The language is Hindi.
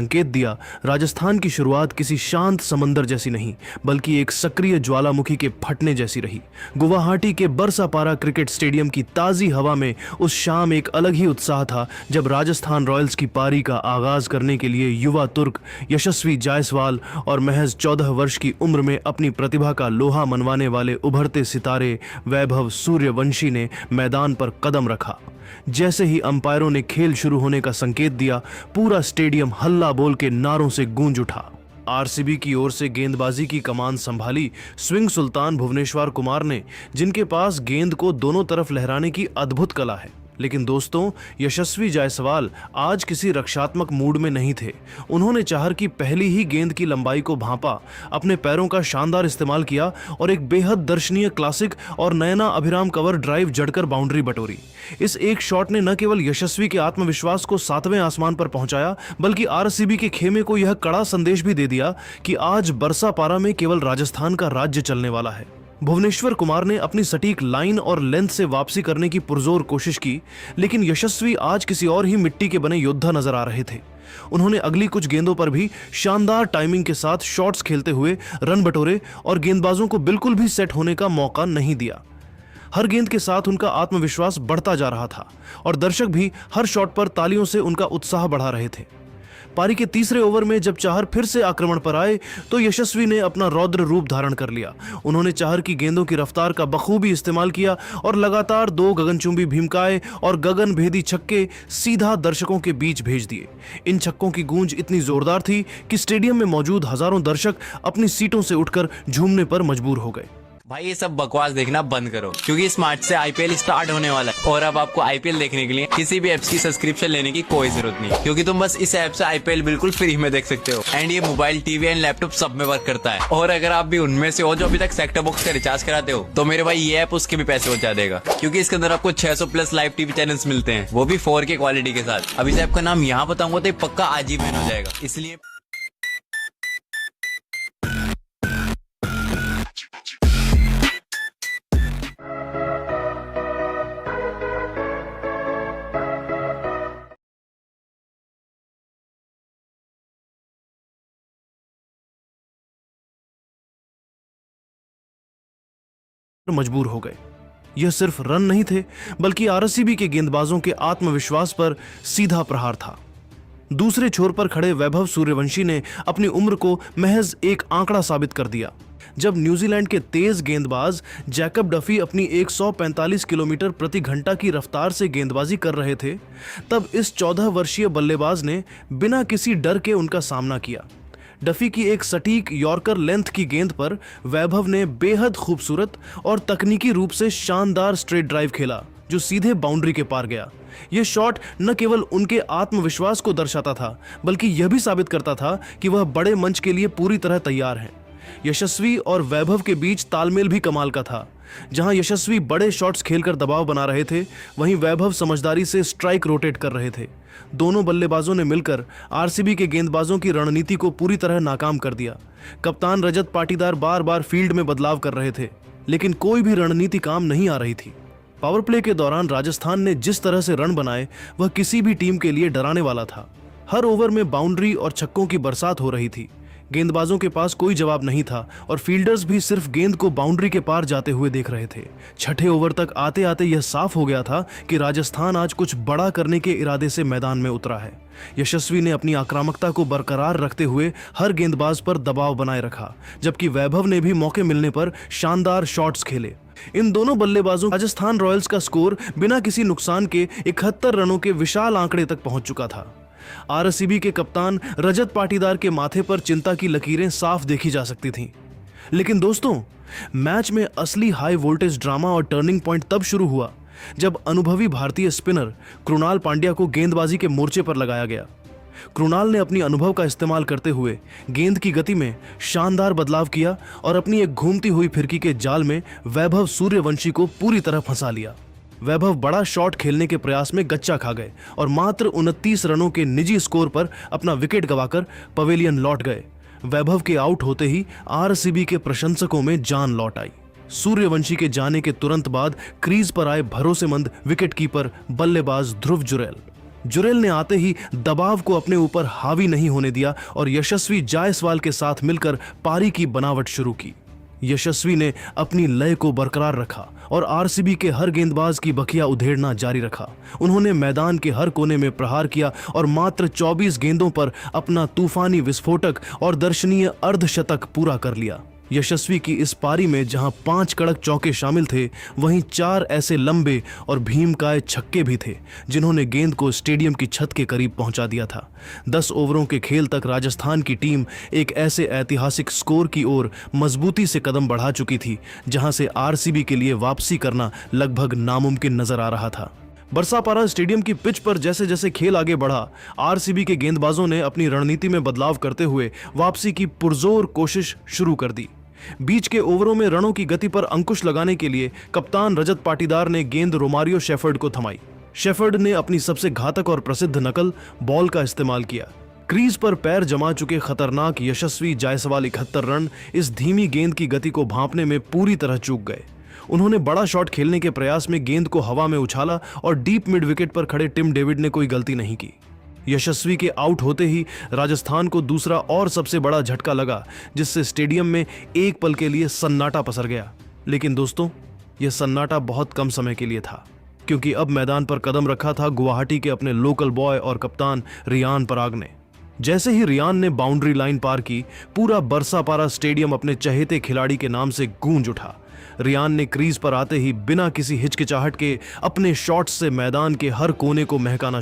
संकेत दिया, राजस्थान की शुरुआत किसी शांत समंदर जैसी नहीं बल्कि एक सक्रिय ज्वालामुखी के फटने जैसी रही। गुवाहाटी के बरसापारा क्रिकेट स्टेडियम की ताज़ी हवा में उस शाम एक अलग ही उत्साह था जब राजस्थान रॉयल्स की पारी का आगाज करने के लिए युवा तुर्क यशस्वी जायसवाल और महज 14 वर्ष की उम्र में अपनी प्रतिभा का लोहा मनवाने वाले उभरते सितारे वैभव सूर्यवंशी ने मैदान पर कदम रखा। जैसे ही अंपायरों ने खेल शुरू होने का संकेत दिया, पूरा स्टेडियम हल्ला बोल के नारों से गूंज उठा। आरसीबी की ओर से गेंदबाजी की कमान संभाली स्विंग सुल्तान भुवनेश्वर कुमार ने, जिनके पास गेंद को दोनों तरफ लहराने की अद्भुत कला है। लेकिन दोस्तों, यशस्वी जायसवाल आज किसी रक्षात्मक मूड में नहीं थे। उन्होंने चाहर की पहली ही गेंद की लंबाई को भांपा, अपने पैरों का शानदार इस्तेमाल किया और एक बेहद दर्शनीय क्लासिक और नयना अभिराम कवर ड्राइव जड़कर बाउंड्री बटोरी। इस एक शॉट ने न केवल यशस्वी के आत्मविश्वास को 7वें आसमान पर पहुंचाया, बल्कि आरसीबी के खेमे को यह कड़ा संदेश भी दे दिया कि आज बरसापारा में केवल राजस्थान का राज्य चलने वाला है। भुवनेश्वर कुमार ने अपनी सटीक लाइन और लेंथ से वापसी करने की पुरजोर कोशिश की, लेकिन यशस्वी आज किसी और ही मिट्टी के बने योद्धा नजर आ रहे थे। उन्होंने अगली कुछ गेंदों पर भी शानदार टाइमिंग के साथ शॉट्स खेलते हुए रन बटोरे और गेंदबाजों को बिल्कुल भी सेट होने का मौका नहीं दिया। हर गेंद के साथ उनका आत्मविश्वास बढ़ता जा रहा था और दर्शक भी हर शॉट पर तालियों से उनका उत्साह बढ़ा रहे थे। पारी के तीसरे ओवर में जब चाहर फिर से आक्रमण पर आए तो यशस्वी ने अपना रौद्र रूप धारण कर लिया। उन्होंने चाहर की गेंदों की रफ्तार का बखूबी इस्तेमाल किया और लगातार 2 गगनचुंबी भीमकाए और गगन भेदी छक्के सीधा दर्शकों के बीच भेज दिए। इन छक्कों की गूंज इतनी जोरदार थी कि स्टेडियम में मौजूद हजारों दर्शक अपनी सीटों से उठकर झूमने पर मजबूर हो गए। भाई ये सब बकवास देखना बंद करो, क्योंकि इस मार्च से आईपीएल स्टार्ट होने वाला है और अब आपको आईपीएल देखने के लिए किसी भी ऐप्स की सब्सक्रिप्शन लेने की कोई जरूरत नहीं, क्योंकि तुम बस इस ऐप से आईपीएल बिल्कुल फ्री में देख सकते हो। एंड ये मोबाइल, टीवी एंड लैपटॉप सब में वर्क करता है। और अगर आप भी उनमें से हो जो अभी तक सेट टॉप बॉक्स का रिचार्ज कराते हो, तो मेरे भाई ये ऐप उसके भी पैसे पहुंचा देगा, क्योंकि इसके अंदर आपको 600 प्लस लाइव टीवी चैनल्स मिलते हैं, वो भी 4K क्वालिटी के साथ। अब इस ऐप का नाम यहाँ बताऊंगा तो पक्का आज ही बैन हो जाएगा, इसलिए मजबूर हो गए। यह सिर्फ रन नहीं थे बल्कि आरसीबी के गेंदबाजों के आत्मविश्वास पर सीधा प्रहार था। दूसरे छोर पर खड़े वैभव सूर्यवंशी ने अपनी उम्र को महज एक आंकड़ा साबित कर दिया। जब न्यूजीलैंड के तेज गेंदबाज जैकब डफी अपनी 145 किलोमीटर प्रति घंटा की रफ्तार से गेंदबाजी कर रहे थे, तब इस 14 वर्षीय बल्लेबाज ने बिना किसी डर के उनका सामना किया। डफी की एक सटीक यॉर्कर लेंथ की गेंद पर वैभव ने बेहद खूबसूरत और तकनीकी रूप से शानदार स्ट्रेट ड्राइव खेला, जो सीधे बाउंड्री के पार गया। यह शॉट न केवल उनके आत्मविश्वास को दर्शाता था, बल्कि यह भी साबित करता था कि वह बड़े मंच के लिए पूरी तरह तैयार हैं। यशस्वी और वैभव के बीच तालमेल भी कमाल का था। जहां यशस्वी बड़े शॉट्स खेलकर दबाव बना रहे थे, वहीं वैभव समझदारी से स्ट्राइक रोटेट कर रहे थे। दोनों बल्लेबाजों ने मिलकर आरसीबी के गेंदबाजों की रणनीति को पूरी तरह नाकाम कर दिया। कप्तान रजत पाटीदार बार बार फील्ड में बदलाव कर रहे थे, लेकिन कोई भी रणनीति काम नहीं आ रही थी। पावर प्ले के दौरान राजस्थान ने जिस तरह से रन बनाए, वह किसी भी टीम के लिए डराने वाला था। हर ओवर में बाउंड्री और छक्कों की बरसात हो रही थी। गेंदबाजों के पास कोई जवाब नहीं था और फील्डर्स भी सिर्फ गेंद को बाउंड्री के पार जाते हुए देख रहे थे। छठे ओवर तक आते आते यह साफ हो गया था कि राजस्थान आज कुछ बड़ा करने के इरादे से मैदान में उतरा है। यशस्वी ने अपनी आक्रामकता को बरकरार रखते हुए हर गेंदबाज पर दबाव बनाए रखा, जबकि वैभव ने भी मौके मिलने पर शानदार शॉट्स खेले। इन दोनों बल्लेबाजों राजस्थान रॉयल्स का स्कोर बिना किसी नुकसान के 71 रनों के विशाल आंकड़े तक पहुंच चुका था। आरसीबी के कप्तान रजत पाटीदार के माथे पर चिंता की लकीरें साफ देखी जा सकती थीं। लेकिन दोस्तों, मैच में असली हाई वोल्टेज ड्रामा और टर्निंग पॉइंट तब शुरू हुआ जब अनुभवी भारतीय स्पिनर कृणाल पांड्या को गेंदबाजी के मोर्चे पर लगाया गया। कृणाल ने अपनी अनुभव का इस्तेमाल करते हुए गेंद की गति में शानदार बदलाव किया और अपनी एक घूमती हुई फिरकी के जाल में वैभव सूर्यवंशी को पूरी तरह फंसा लिया। वैभव बड़ा शॉट खेलने के प्रयास में गच्चा खा गए और मात्र 29 रनों के निजी स्कोर पर अपना विकेट गंवाकर पवेलियन लौट गए। वैभव के आउट होते ही आरसीबी के प्रशंसकों में जान लौट आई। सूर्यवंशी के जाने के तुरंत बाद क्रीज पर आए भरोसेमंद विकेटकीपर बल्लेबाज ध्रुव जुरैल। जुरेल ने आते ही दबाव को अपने ऊपर हावी नहीं होने दिया और यशस्वी जायसवाल के साथ मिलकर पारी की बनावट शुरू की। यशस्वी ने अपनी लय को बरकरार रखा और आरसीबी के हर गेंदबाज की बखिया उधेड़ना जारी रखा। उन्होंने मैदान के हर कोने में प्रहार किया और मात्र 24 गेंदों पर अपना तूफानी विस्फोटक और दर्शनीय अर्धशतक पूरा कर लिया। यशस्वी की इस पारी में जहां 5 कड़क चौके शामिल थे, वहीं 4 ऐसे लंबे और भीमकाय छक्के भी थे जिन्होंने गेंद को स्टेडियम की छत के करीब पहुंचा दिया था। 10 ओवरों के खेल तक राजस्थान की टीम एक ऐसे ऐतिहासिक स्कोर की ओर मजबूती से कदम बढ़ा चुकी थी जहां से आरसीबी के लिए वापसी करना लगभग नामुमकिन नजर आ रहा था। बरसापारा स्टेडियम की पिच पर जैसे जैसे खेल आगे बढ़ा, आरसीबी के गेंदबाजों ने अपनी रणनीति में बदलाव करते हुए वापसी की पुरजोर कोशिश शुरू कर दी। बीच के ओवरों में रनों की गति पर अंकुश लगाने के लिए कप्तान रजत पाटीदार ने गेंद रोमारियो शेफर्ड को थमाई। शेफर्ड ने अपनी सबसे घातक और प्रसिद्ध नकल बॉल का इस्तेमाल किया। क्रीज पर पैर जमा चुके खतरनाक यशस्वी जायसवाल 71 रन इस धीमी गेंद की गति को भांपने में पूरी तरह चूक गए। उन्होंने बड़ा शॉट खेलने के प्रयास में गेंद को हवा में उछाला और डीप मिड विकेट पर खड़े टिम डेविड ने कोई गलती नहीं की। यशस्वी के आउट होते ही राजस्थान को दूसरा और सबसे बड़ा झटका लगा, जिससे स्टेडियम में एक पल के लिए सन्नाटा पसर गया। लेकिन दोस्तों, यह सन्नाटा बहुत कम समय के लिए था, क्योंकि अब मैदान पर कदम रखा था गुवाहाटी के अपने लोकल बॉय और कप्तान रियान पराग ने। जैसे ही रियान ने बाउंड्री लाइन पार की, पूरा बरसापारा स्टेडियम अपने चहेते खिलाड़ी के नाम से गूंज उठा। रियान ने क्रीज पर आते ही बिना किसी हिचकिचाहट के अपने शॉट्स से मैदान के हर कोने को महकाना